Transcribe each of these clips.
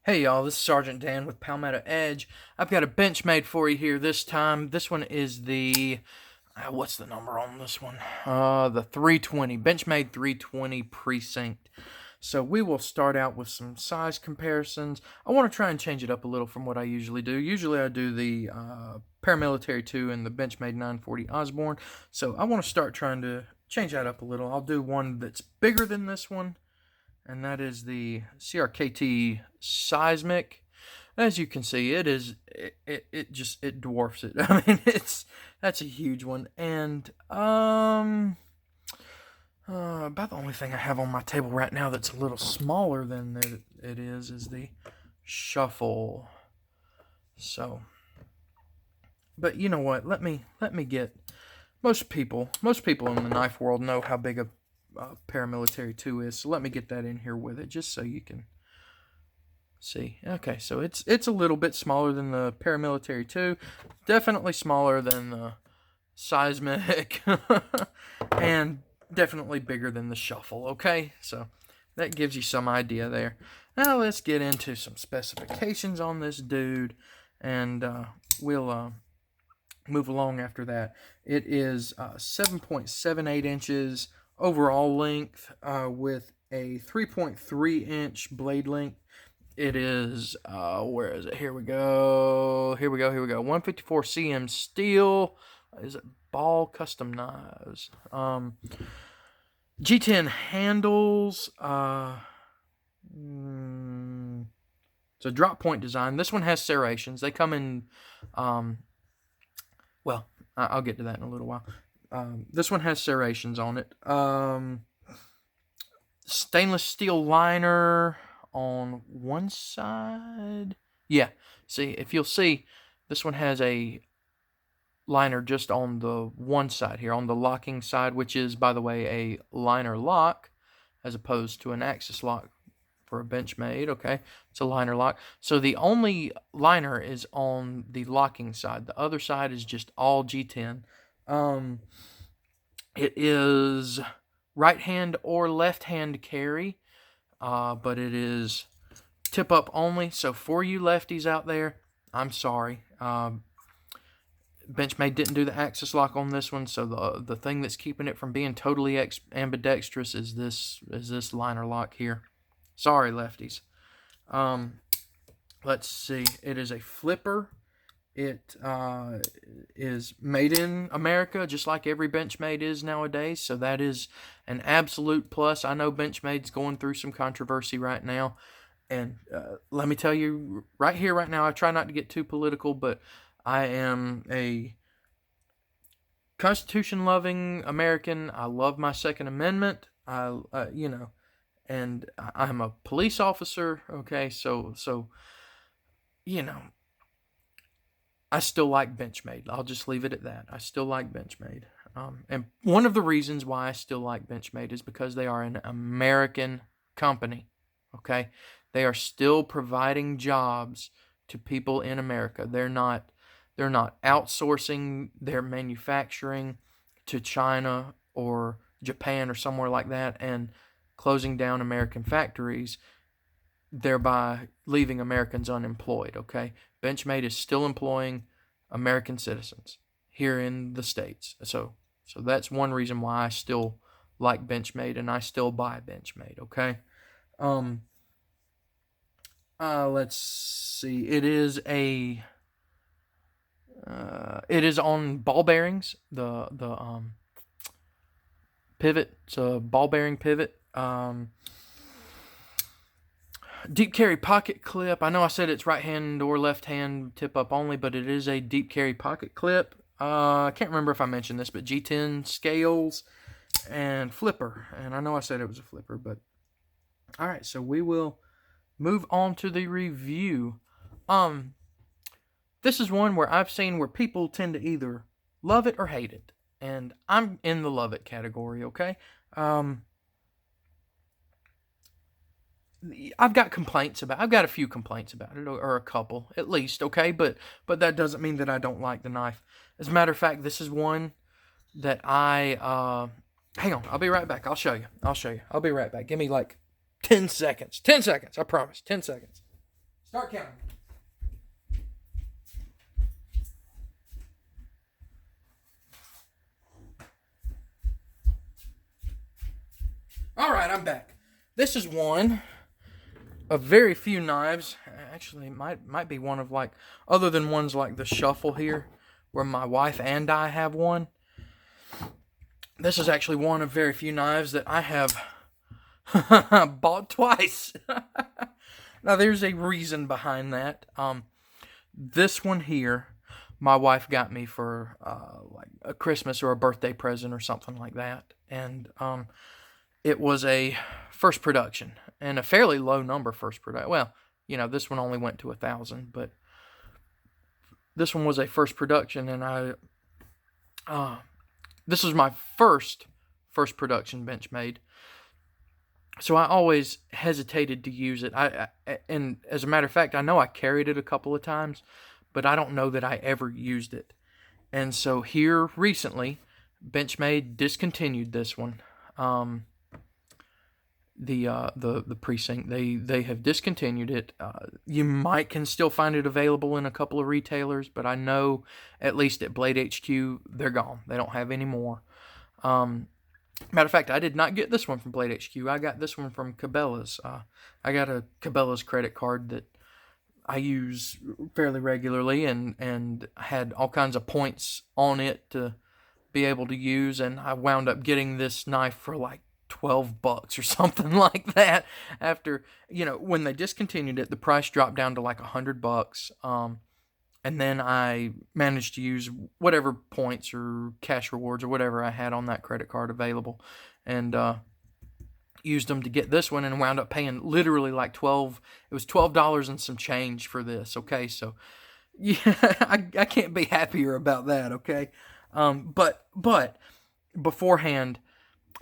Hey y'all, this is Sergeant Dan with Palmetto Edge. I've got a Benchmade for you here this time. This one is the, what's the number on this one? The 320, Benchmade 320 Precinct. So we will start out with some size comparisons. I want to try and change it up a little from what I usually do. Usually I do the Paramilitary 2 and the Benchmade 940 Osborne. So I want to start trying to change that up a little. I'll do one that's bigger than this one, and that is the CRKT Seismic. As you can see, it dwarfs it. I mean, that's a huge one, and about the only thing I have on my table right now that's a little smaller than it is the Shuffle. So, but you know what? Let me get most people in the knife world know how big a Paramilitary 2 is, so let me get that in here with it just so you can see. Okay, so it's a little bit smaller than the Paramilitary 2, definitely smaller than the Seismic, and definitely bigger than the Shuffle, okay? So that gives you some idea there. Now let's get into some specifications on this dude, and we'll move along after that. It is 7.78 inches overall length with a 3.3 inch blade length. It is where is it? Here we go. 154 cm steel. Is it ball custom knives? G10 handles. It's a drop point design. This one has serrations. They come in. Well, I'll get to that in a little while. This one has serrations on it. Stainless steel liner on one side. Yeah, see, if you'll see, this one has a liner just on the one side here, on the locking side, which is, by the way, a liner lock as opposed to an axis lock for a Benchmade, okay? It's a liner lock. So the only liner is on the locking side. The other side is just all G10. It is right hand or left hand carry, but it is tip up only. So for you lefties out there, I'm sorry. Benchmade didn't do the axis lock on this one, so the thing that's keeping it from being totally ambidextrous is this liner lock here. Sorry, lefties. Let's see. It is a flipper. It is made in America, just like every Benchmade is nowadays, so that is an absolute plus. I know Benchmade's going through some controversy right now, and let me tell you right here, right now, I try not to get too political, but I am a Constitution-loving American. I love my Second Amendment. And I'm a police officer. Okay, so I still like Benchmade. I'll just leave it at that. I still like Benchmade. And one of the reasons why I still like Benchmade is because they are an American company. Okay, they are still providing jobs to people in America. They're not outsourcing their manufacturing to China or Japan or somewhere like that and closing down American factories, thereby leaving Americans unemployed, okay? Benchmade is still employing American citizens here in the States. So that's one reason why I still like Benchmade and I still buy Benchmade, okay? Let's see. It is on ball bearings, the pivot. It's a ball bearing pivot. Deep carry pocket clip. I know I said it's right hand or left hand tip up only, but it is a deep carry pocket clip. I can't remember if I mentioned this, but G10 scales and flipper. And I know I said it was a flipper, but all right. So we will move on to the review. This is one where I've seen where people tend to either love it or hate it, and I'm in the love it category. Okay. I've got a few complaints about it, or a couple at least, okay? But that doesn't mean that I don't like the knife. As a matter of fact, this is one that hang on, I'll be right back. I'll show you. I'll be right back. Give me like 10 seconds. 10 seconds, I promise. 10 seconds. Start counting. All right, I'm back. This is one of very few knives. Actually, it might be one of, like, other than ones like the shuffle here, where my wife and I have one. This is actually one of very few knives that I have bought twice. Now, there's a reason behind that. This one here, my wife got me for like a Christmas or a birthday present or something like that, and it was a first production, and a fairly low number first production. Well, this one only went to 1,000, but this one was a first production, and this was my first production Benchmade. So I always hesitated to use it. And as a matter of fact, I know I carried it a couple of times, but I don't know that I ever used it. And so here recently, Benchmade discontinued this one. The Precinct, they have discontinued it. You can still find it available in a couple of retailers, but I know at least at Blade HQ they're gone. They don't have any more. Matter of fact, I did not get this one from Blade HQ. I got this one from Cabela's. I got a Cabela's credit card that I use fairly regularly, and had all kinds of points on it to be able to use, and I wound up getting this knife for like $12 or something like that. After, when they discontinued it, the price dropped down to like $100. And then I managed to use whatever points or cash rewards or whatever I had on that credit card available, and used them to get this one, and wound up paying literally like $12. It was $12 and some change for this. Okay, so yeah, I can't be happier about that. Okay, but beforehand,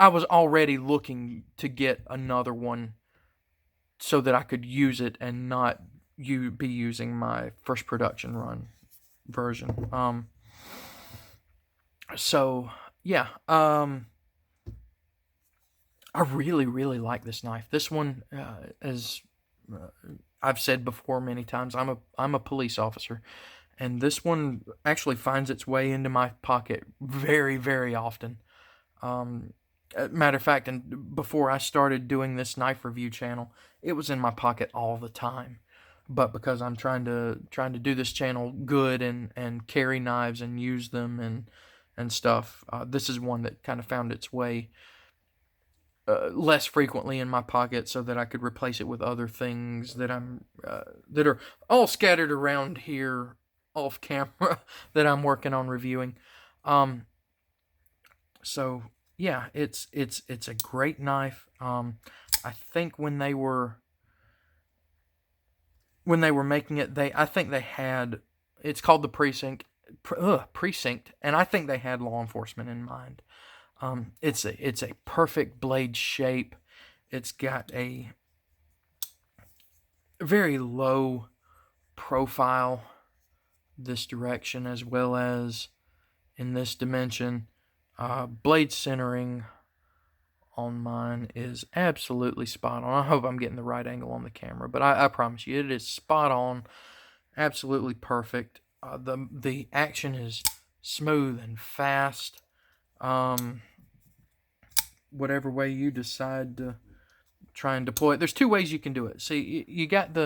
I was already looking to get another one so that I could use it and not be using my first production run version. So yeah, I really, really like this knife. This one, as I've said before many times, I'm a police officer, and this one actually finds its way into my pocket very, very often. Matter of fact, and before I started doing this knife review channel, it was in my pocket all the time. But because I'm trying to do this channel good and carry knives and use them and stuff, this is one that kind of found its way less frequently in my pocket, so that I could replace it with other things that that are all scattered around here off camera that I'm working on reviewing. So yeah, it's a great knife. I think when they were making it, I think they had, it's called the Precinct, and I think they had law enforcement in mind. It's a perfect blade shape. It's got a very low profile this direction as well as in this dimension. Blade centering on mine is absolutely spot on. I hope I'm getting the right angle on the camera, but I promise you, it is spot on, absolutely perfect. The action is smooth and fast. Whatever way you decide to try and deploy it, there's two ways you can do it. See, you got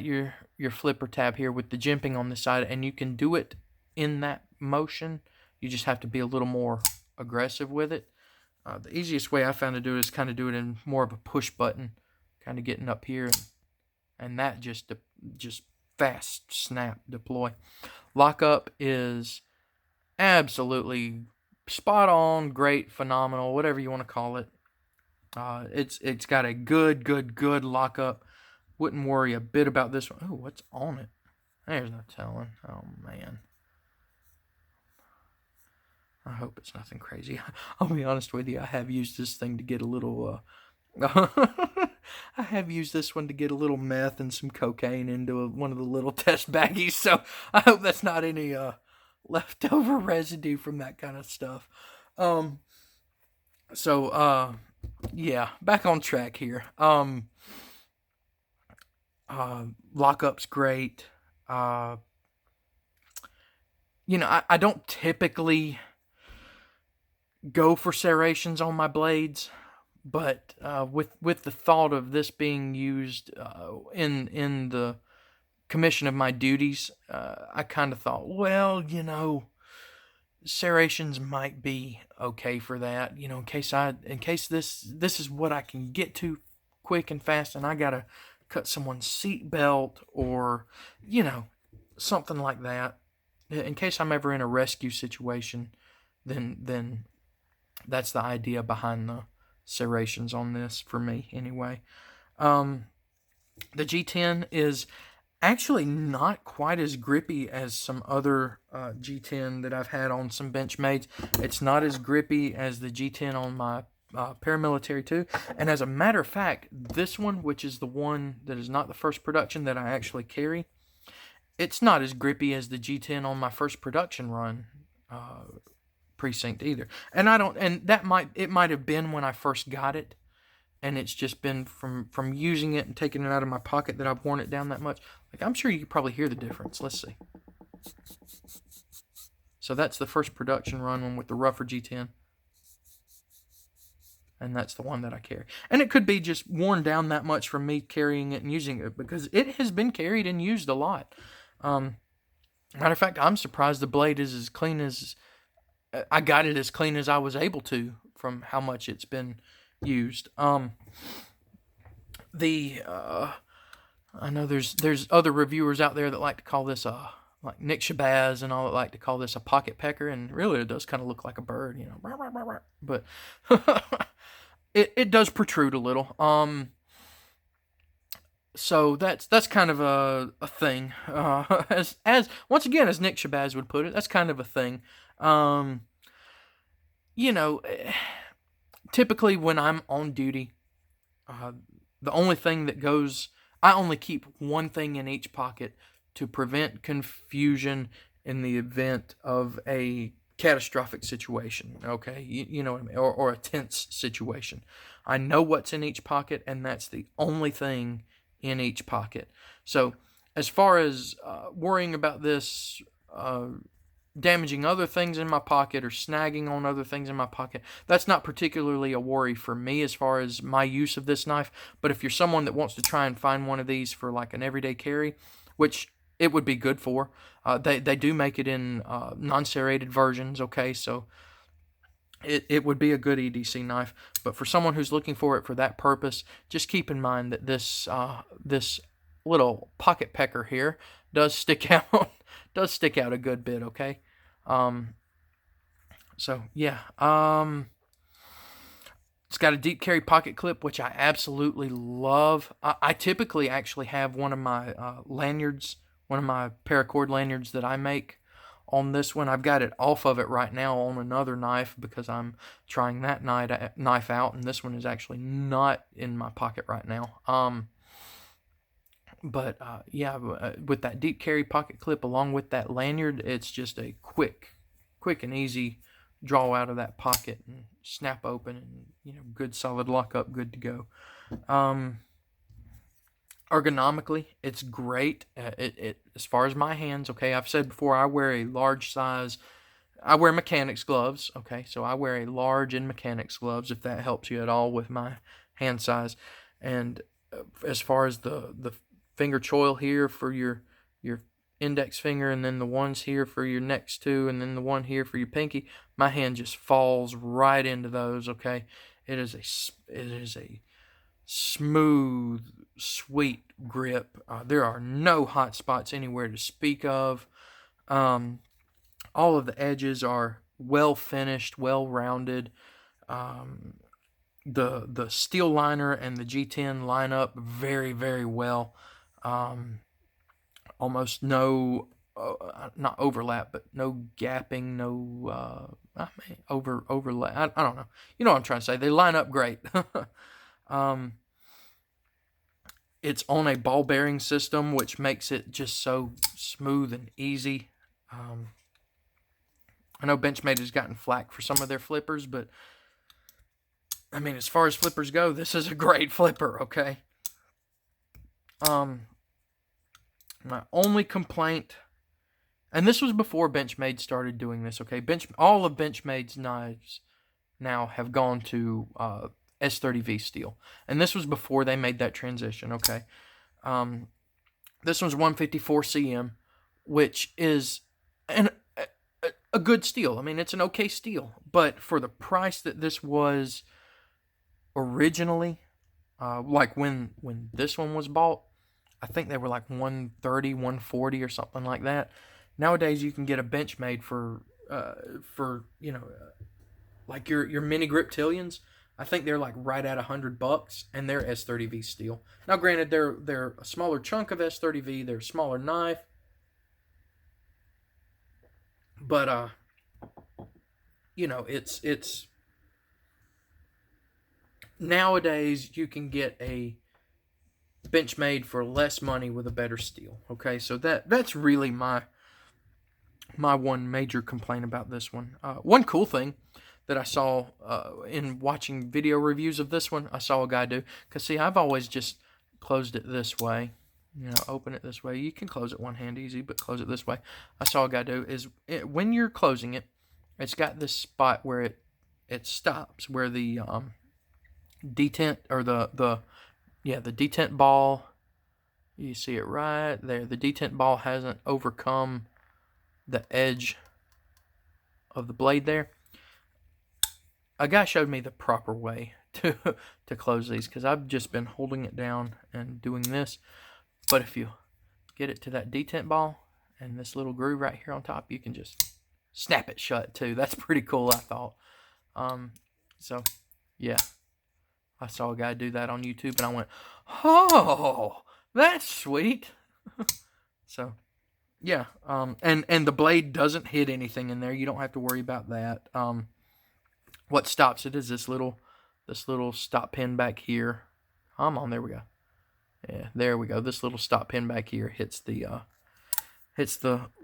your flipper tab here with the jimping on the side, and you can do it in that motion. You just have to be a little more aggressive with it. The easiest way I found to do it is kind of do it in more of a push button, kind of getting up here, and that just fast snap deploy. Lockup is absolutely spot on, great, phenomenal, whatever you want to call it. It's got a good lockup. Wouldn't worry a bit about this one. Oh, what's on it? There's no telling. Oh man. I hope it's nothing crazy. I'll be honest with you, I have used this thing to get a little, I have used this one to get a little meth and some cocaine into one of the little test baggies, so I hope that's not any, leftover residue from that kind of stuff. Yeah, back on track here. Lockup's great. I don't typically go for serrations on my blades, but with the thought of this being used in the commission of my duties, I kind of thought, well, serrations might be okay for that. In case this is what I can get to quick and fast, and I gotta cut someone's seat belt or something like that. In case I'm ever in a rescue situation, then that's the idea behind the serrations on this for me, anyway. The G10 is actually not quite as grippy as some other G10 that I've had on some Benchmades. It's not as grippy as the G10 on my paramilitary 2. And as a matter of fact, this one, which is the one that is not the first production that I actually carry, it's not as grippy as the G10 on my first production run precinct either. And it might have been when I first got it, and it's just been from using it and taking it out of my pocket that I've worn it down that much. Like, I'm sure you can probably hear the difference. Let's see. So that's the first production run one with the rougher G10. And that's the one that I carry. And it could be just worn down that much from me carrying it and using it, because it has been carried and used a lot. Matter of fact, I'm surprised the blade is as clean as... I got it as clean as I was able to from how much it's been used. I know there's other reviewers out there that like to call this like Nick Shabazz and all that like to call this a pocket pecker, and really it does kind of look like a bird, but it does protrude a little. So that's kind of a thing. As once again, as Nick Shabazz would put it, that's kind of a thing. Typically when I'm on duty, the only thing that goes, I only keep one thing in each pocket to prevent confusion in the event of a catastrophic situation, okay? You know what I mean? Or a tense situation. I know what's in each pocket, and that's the only thing in each pocket. So as far as worrying about this damaging other things in my pocket or snagging on other things in my pocket, that's not particularly a worry for me as far as my use of this knife. But if you're someone that wants to try and find one of these for like an everyday carry, which it would be good for, they do make it in non-serrated versions, okay? So it would be a good EDC knife. But for someone who's looking for it for that purpose, just keep in mind that this little pocket pecker here does stick out a good bit, okay? So yeah, it's got a deep carry pocket clip, which I absolutely love. I typically actually have one of my lanyards, one of my paracord lanyards that I make on this one. I've got it off of it right now on another knife because I'm trying that knife out, and this one is actually not in my pocket right now. But with that deep carry pocket clip along with that lanyard, it's just a quick and easy draw out of that pocket and snap open, and good solid lockup, good to go. Ergonomically, it's great. It as far as my hands, okay, I've said before, I wear a large size. I wear mechanics gloves, okay, so I wear a large in mechanics gloves, if that helps you at all with my hand size. And as far as the finger choil here for your index finger, and then the ones here for your next two, and then the one here for your pinky, my hand just falls right into those, okay? It is a smooth, sweet grip. There are no hot spots anywhere to speak of. All of the edges are well finished, well rounded. The steel liner and the G10 line up very, very well. Almost no, not overlap, but no gapping, no overlap. I don't know. You know what I'm trying to say. They line up great. It's on a ball bearing system, which makes it just so smooth and easy. I know Benchmade has gotten flack for some of their flippers, but I mean, as far as flippers go, this is a great flipper, okay? My only complaint, and this was before Benchmade started doing this, okay? All of Benchmade's knives now have gone to S30V steel. And this was before they made that transition, okay? This one's 154 cm, which is a good steel. I mean, it's an okay steel. But for the price that this was originally, like when this one was bought, I think they were like 130, 140 or something like that. Nowadays, you can get a Benchmade for like your mini Griptilians. I think they're like right at $100, and they're S30V steel. Now, granted, they're a smaller chunk of S30V. They're a smaller knife, but it's nowadays you can get a Benchmade for less money with a better steel. Okay, so that's really my one major complaint about this one. One cool thing that I saw in watching video reviews of this one, I saw a guy do, because see, I've always just closed it this way, open it this way. You can close it one hand easy, but close it this way. I saw a guy do is when you're closing it, it's got this spot where it stops, where the detent, or the detent ball, you see it right there. The detent ball hasn't overcome the edge of the blade there. A guy showed me the proper way to close these, because I've just been holding it down and doing this. But if you get it to that detent ball and this little groove right here on top, you can just snap it shut too. That's pretty cool, I thought. So yeah, I saw a guy do that on YouTube, and I went, oh, that's sweet. So yeah, and the blade doesn't hit anything in there. You don't have to worry about that. What stops it is this little stop pin back here. There we go. Yeah, there we go. This little stop pin back here hits the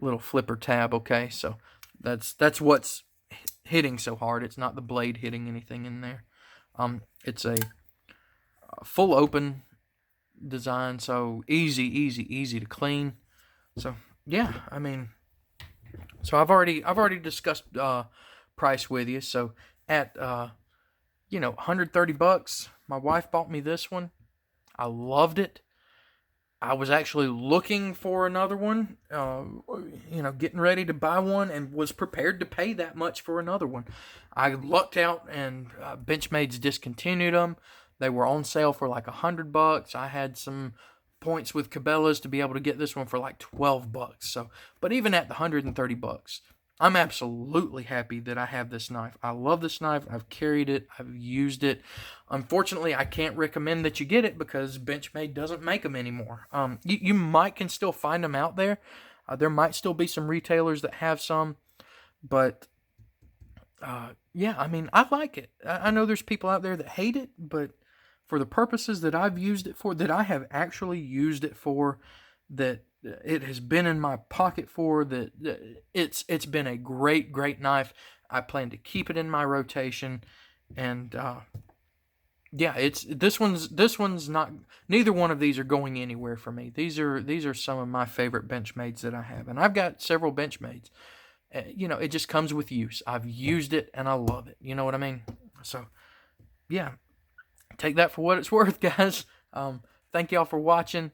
little flipper tab. Okay, so that's what's hitting so hard. It's not the blade hitting anything in there. It's a full open design, so easy to clean. So yeah, I mean, so I've already discussed price with you. So at $130, my wife bought me this one. I loved it. I was actually looking for another one, getting ready to buy one, and was prepared to pay that much for another one. I lucked out, and Benchmade's discontinued them. They were on sale for like $100. I had some points with Cabela's to be able to get this one for like $12. So, but even at the $130, I'm absolutely happy that I have this knife. I love this knife. I've carried it. I've used it. Unfortunately, I can't recommend that you get it because Benchmade doesn't make them anymore. You can still find them out there. There might still be some retailers that have some, but yeah, I mean, I like it. I know there's people out there that hate it, but for the purposes that I've used it for, that I have actually used it for, that it has been in my pocket for, that it's been a great knife. I plan to keep it in my rotation, and yeah, this one's not. Neither one of these are going anywhere for me. These are some of my favorite Benchmades that I have, and I've got several Benchmades. It just comes with use. I've used it and I love it. You know what I mean? So yeah, take that for what it's worth, guys. Thank y'all for watching.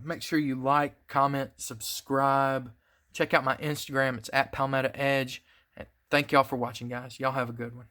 Make sure you like, comment, subscribe. Check out my Instagram. It's @PalmettoEdge. And thank y'all for watching, guys. Y'all have a good one.